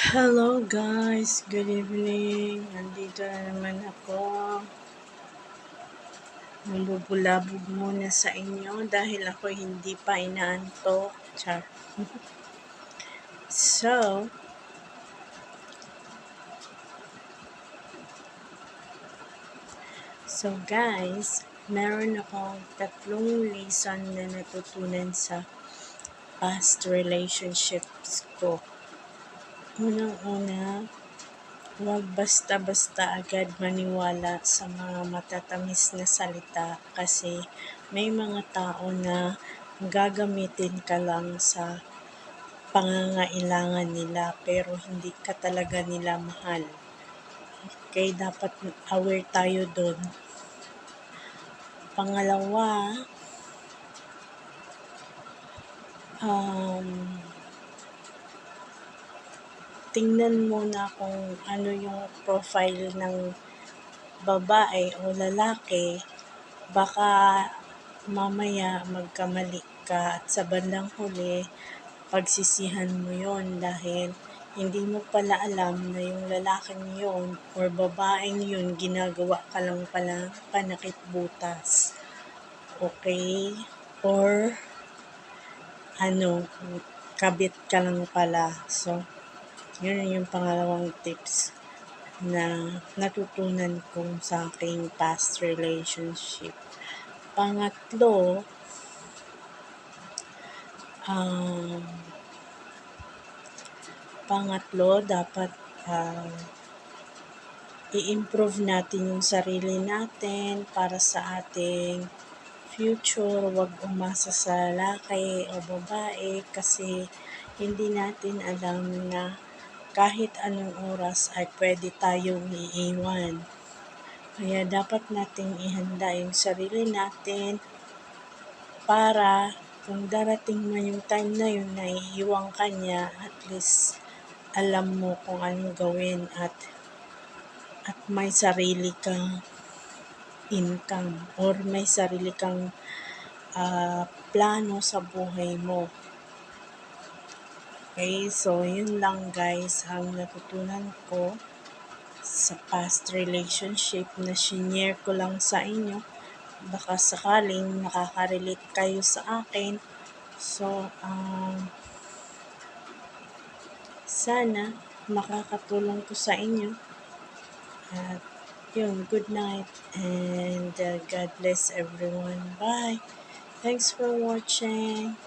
Hello guys, good evening. Nandito na naman ako. Mambubulabog muna sa inyo dahil ako hindi pa inaantok. Char. So guys, meron akong 3 lesson na natutunan sa past relationships ko. Unang-una, huwag basta-basta agad maniwala sa mga matatamis na salita kasi may mga tao na gagamitin ka lang sa pangangailangan nila pero hindi ka talaga nila mahal. Okay, dapat aware tayo doon. Pangalawa, tingnan muna kung ano yung profile ng babae o lalaki. Baka mamaya magkamali ka at sa bandang huli, pagsisihan mo yon dahil hindi mo pala alam na yung lalaking yon or babaeng yun ginagawa ka lang pala panakit butas. Okay? Or kabit ka lang pala. So, yun yung pangalawang tips na natutunan kong sa aking past relationship. Pangatlo, dapat i-improve natin yung sarili natin para sa ating future. Huwag umasa sa lalaki o babae kasi hindi natin alam na kahit anong oras ay pwede tayong iiwan. Kaya dapat nating ihanda yung sarili natin para kung darating man yung time na yun na iiwan ka niya, at least alam mo kung anong gawin at may sarili kang income or may sarili kang plano sa buhay mo. Okay, so yun lang guys ang natutunan ko sa past relationship na shinare ko lang sa inyo. Baka sakaling nakaka-relate kayo sa akin. So, sana makakatulong ko sa inyo. At yun, good night and God bless everyone. Bye! Thanks for watching.